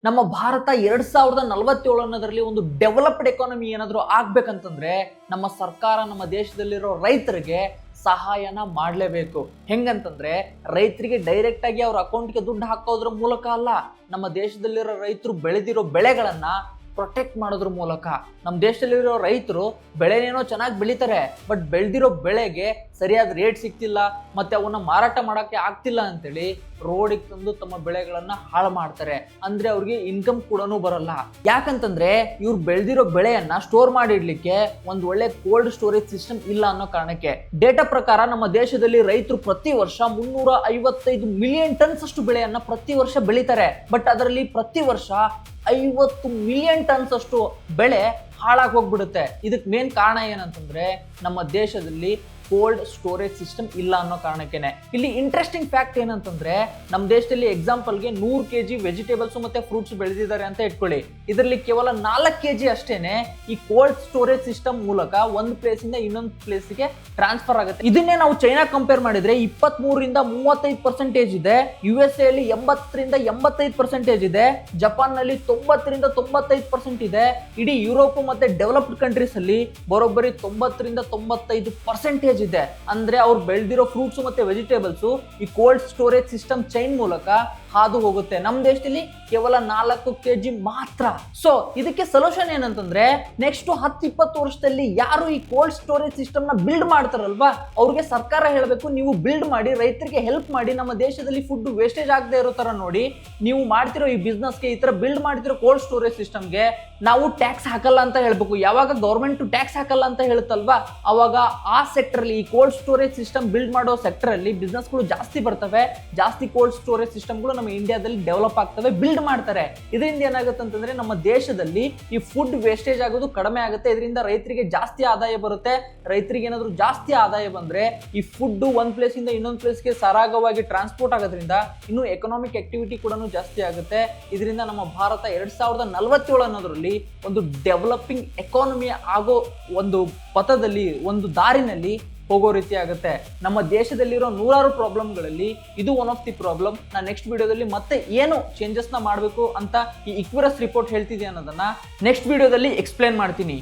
ನಮ್ಮ ಭಾರತ 2047 ಅನ್ನೋದ್ರಲ್ಲಿ ಒಂದು ಡೆವಲಪ್ಡ್ ಎಕಾನಮಿ ಏನಾದರೂ ಆಗ್ಬೇಕಂತಂದ್ರೆ ನಮ್ಮ ಸರ್ಕಾರ ನಮ್ಮ ದೇಶದಲ್ಲಿರೋ ರೈತರಿಗೆ ಸಹಾಯನ ಮಾಡಲೇಬೇಕು. ಹೆಂಗಂತಂದ್ರೆ ರೈತರಿಗೆ ಡೈರೆಕ್ಟ್ ಆಗಿ ಅವ್ರ ಅಕೌಂಟ್ಗೆ ದುಡ್ಡು ಹಾಕೋದ್ರ ಮೂಲಕ ಅಲ್ಲ, ನಮ್ಮ ದೇಶದಲ್ಲಿರೋ ರೈತರು ಬೆಳೆದಿರೋ ಬೆಳೆಗಳನ್ನ ಪ್ರೊಟೆಕ್ಟ್ ಮಾಡೋದ್ರ ಮೂಲಕ. ನಮ್ಮ ದೇಶದಲ್ಲಿರೋ ರೈತರು ಬೆಳೆನೇನೋ ಚೆನ್ನಾಗಿ ಬೆಳಿತಾರೆ, ಬಟ್ ಬೆಳೆದಿರೋ ಬೆಳೆಗೆ ಸರಿಯಾದ ರೇಟ್ ಸಿಗ್ತಿಲ್ಲ, ಮತ್ತೆ ಅವನ್ನ ಮಾರಾಟ ಮಾಡೋಕ್ಕೆ ಆಗ್ತಿಲ್ಲ ಅಂತೇಳಿ ರೋಡಿಗೆ ತಂದು ತಮ್ಮ ಬೆಳೆಗಳನ್ನ ಹಾಳು ಮಾಡ್ತಾರೆ. ಅಂದ್ರೆ ಅವ್ರಿಗೆ ಇನ್ಕಮ್ ಕೂಡ ಬರಲ್ಲ. ಯಾಕಂತಂದ್ರೆ ಇವ್ರು ಬೆಳೆದಿರೋ ಬೆಳೆಯನ್ನ ಸ್ಟೋರ್ ಮಾಡಿಡ್ಲಿಕ್ಕೆ ಒಂದು ಒಳ್ಳೆ ಕೋಲ್ಡ್ ಸ್ಟೋರೇಜ್ ಸಿಸ್ಟಮ್ ಇಲ್ಲ ಅನ್ನೋ ಕಾರಣಕ್ಕೆ. ಡೇಟಾ ಪ್ರಕಾರ ನಮ್ಮ ದೇಶದಲ್ಲಿ ರೈತರು ಪ್ರತಿ ವರ್ಷ 355 ಮಿಲಿಯನ್ ಟನ್ಸ್ ಅಷ್ಟು ಬೆಳೆಯನ್ನ ಪ್ರತಿ ವರ್ಷ ಬೆಳಿತಾರೆ. ಬಟ್ ಅದರಲ್ಲಿ ಪ್ರತಿ ವರ್ಷ 50 ಮಿಲಿಯನ್ ಟನ್ಸ್ ಅಷ್ಟು ಬೆಳೆ ಹಾಳಾಗಿ ಹೋಗ್ಬಿಡುತ್ತೆ. ಇದಕ್ಕೆ ಮೇನ್ ಕಾರಣ ಏನಂತಂದ್ರೆ ನಮ್ಮ ದೇಶದಲ್ಲಿ ಕೋಲ್ಡ್ ಸ್ಟೋರೇಜ್ ಸಿಸ್ಟಮ್ ಇಲ್ಲ ಅನ್ನೋ ಕಾರಣಕ್ಕೇನೆ. ಇಲ್ಲಿ ಇಂಟ್ರೆಸ್ಟಿಂಗ್ ಫ್ಯಾಕ್ಟ್ ಏನಂತಂದ್ರೆ ನಮ್ಮ ದೇಶದಲ್ಲಿ ಎಕ್ಸಾಂಪಲ್ಗೆ 100 kg ವೆಜಿಟೇಬಲ್ಸ್ ಮತ್ತೆ ಫ್ರೂಟ್ಸ್ ಬೆಳೆದಿದ್ದಾರೆ ಅಂತ ಇಟ್ಕೊಳ್ಳಿ. ಇದರಲ್ಲಿ ಕೇವಲ 4 kg ಅಷ್ಟೇನೆ ಈ ಕೋಲ್ಡ್ ಸ್ಟೋರೇಜ್ ಸಿಸ್ಟಮ್ ಮೂಲಕ ಒಂದು ಪ್ಲೇಸ್ ಇಂದ ಇನ್ನೊಂದು ಪ್ಲೇಸ್ಗೆ ಟ್ರಾನ್ಸ್ಫರ್ ಆಗುತ್ತೆ. ಇದನ್ನೇ ನಾವು ಚೈನಾ ಕಂಪೇರ್ ಮಾಡಿದ್ರೆ 23ರಿಂದ 35% ಇದೆ, USA ಅಲ್ಲಿ 80ರಿಂದ 85% ಇದೆ, ಜಪಾನ್ ನಲ್ಲಿ 90ರಿಂದ 95% ಇದೆ, ಇಡೀ ಯುರೋಪ್ ಮತ್ತೆ ಡೆವಲಪ್ಡ್ ಕಂಟ್ರೀಸ್ ಅಲ್ಲಿ ಬರೋಬ್ಬರಿ 90ರಿಂದ 95% ಇದೆ. ಅಂದ್ರೆ ಅವ್ರು ಬೆಳೆದಿರೋ ಫ್ರೂಟ್ಸ್ ಮತ್ತೆ ವೆಜಿಟೇಬಲ್ಸ್ ಈ ಕೋಲ್ಡ್ ಸ್ಟೋರೇಜ್ ಸಿಸ್ಟಮ್ ಚೈನ್ ಮೂಲಕ ಹಾದು ಹೋಗುತ್ತೆ. ನಮ್ಮ ದೇಶದಲ್ಲಿ ಕೇವಲ 4 kg ಮಾತ್ರ. ಸೊ ಇದಕ್ಕೆ ಸೊಲ್ಯೂಷನ್ ಏನಂತಂದ್ರೆ ನೆಕ್ಸ್ಟ್ 10-20 ವರ್ಷದಲ್ಲಿ ಯಾರು ಈ ಕೋಲ್ಡ್ ಸ್ಟೋರೇಜ್ ಸಿಸ್ಟಮ್ ನ ಬಿಲ್ಡ್ ಮಾಡ್ತಾರಲ್ವಾ ಅವ್ರಿಗೆ ಸರ್ಕಾರ ಹೇಳಬೇಕು, ನೀವು ಬಿಲ್ಡ್ ಮಾಡಿ ರೈತರಿಗೆ ಹೆಲ್ಪ್ ಮಾಡಿ, ನಮ್ಮ ದೇಶದಲ್ಲಿ ಫುಡ್ ವೇಸ್ಟೇಜ್ ಆಗದೆ ಇರೋ ತರ ನೋಡಿ, ನೀವು ಮಾಡ್ತಿರೋ ಈ ಬಿಸ್ನೆಸ್ಗೆ ಈ ತರ ಬಿಲ್ಡ್ ಮಾಡ್ತಿರೋ ಕೋಲ್ಡ್ ಸ್ಟೋರೇಜ್ ಸಿಸ್ಟಮ್ಗೆ ನಾವು ಟ್ಯಾಕ್ಸ್ ಹಾಕಲ್ಲ ಅಂತ ಹೇಳ್ಬೇಕು. ಯಾವಾಗ ಗೌರ್ಮೆಂಟ್ ಟ್ಯಾಕ್ಸ್ ಹಾಕಲ್ಲ ಅಂತ ಹೇಳುತ್ತಲ್ವಾ ಅವಾಗ ಆ ಸೆಕ್ಟರ್ ಅಲ್ಲಿ, ಈ ಕೋಲ್ಡ್ ಸ್ಟೋರೇಜ್ ಸಿಸ್ಟಮ್ ಬಿಲ್ಡ್ ಮಾಡೋ ಸೆಕ್ಟರ್ ಅಲ್ಲಿ ಬಿಸ್ನೆಸ್ಗಳು ಜಾಸ್ತಿ ಬರ್ತವೆ, ಜಾಸ್ತಿ ಕೋಲ್ಡ್ ಸ್ಟೋರೇಜ್ ಸಿಸ್ಟಮ್ಗಳು ನಮ್ಮ ಇಂಡಿಯಾದಲ್ಲಿ ಡೆವಲಪ್ ಆಗ್ತವೆ, ಬಿಲ್ಡ್ ಮಾಡ್ತಾರೆ. ಇದರಿಂದ ಏನಾಗುತ್ತೆ ಅಂತಂದ್ರೆ ನಮ್ಮ ದೇಶದಲ್ಲಿ ಈ ಫುಡ್ ವೇಸ್ಟೇಜ್ ಆಗೋದು ಕಡಿಮೆ ಆಗುತ್ತೆ. ಇದರಿಂದ ರೈತರಿಗೆ ಜಾಸ್ತಿ ಆದಾಯ ಬರುತ್ತೆ. ರೈತರಿಗೆ ಏನಾದ್ರು ಜಾಸ್ತಿ ಆದಾಯ ಬಂದ್ರೆ ಈ ಫುಡ್ ಒಂದ್ ಪ್ಲೇಸ್ ಇಂದ ಇನ್ನೊಂದು ಪ್ಲೇಸ್ಗೆ ಸರಾಗವಾಗಿ ಟ್ರಾನ್ಸ್ಪೋರ್ಟ್ ಆಗೋದ್ರಿಂದ ಇನ್ನು ಎಕನಾಮಿಕ್ ಆಕ್ಟಿವಿಟಿ ಕೂಡ ಜಾಸ್ತಿ ಆಗುತ್ತೆ. ಇದರಿಂದ ನಮ್ಮ ಭಾರತ 2047 ಅನ್ನೋದ್ರಲ್ಲಿ ಒಂದು ಡೆವಲಪಿಂಗ್ ಎಕಾನಮಿ ಆಗೋ ಒಂದು ಪಥದಲ್ಲಿ, ಒಂದು ದಾರಿನಲ್ಲಿ ಹೋಗೋ ರೀತಿ ಆಗುತ್ತೆ. ನಮ್ಮ ದೇಶದಲ್ಲಿರೋ 100 ಪ್ರಾಬ್ಲಮ್ಗಳಲ್ಲಿ ಇದು ಒನ್ ಆಫ್ ದಿ ಪ್ರಾಬ್ಲಮ್. ನಾನು ನೆಕ್ಸ್ಟ್ ವಿಡಿಯೋದಲ್ಲಿ ಮತ್ತೆ ಏನು ಚೇಂಜಸ್ನ ಮಾಡಬೇಕು ಅಂತ ಈ ಇಕ್ವಿರಸ್ ರಿಪೋರ್ಟ್ ಹೇಳ್ತಿದೆ ಅನ್ನೋದನ್ನ ನೆಕ್ಸ್ಟ್ ವಿಡಿಯೋದಲ್ಲಿ ಎಕ್ಸ್ಪ್ಲೇನ್ ಮಾಡ್ತೀನಿ.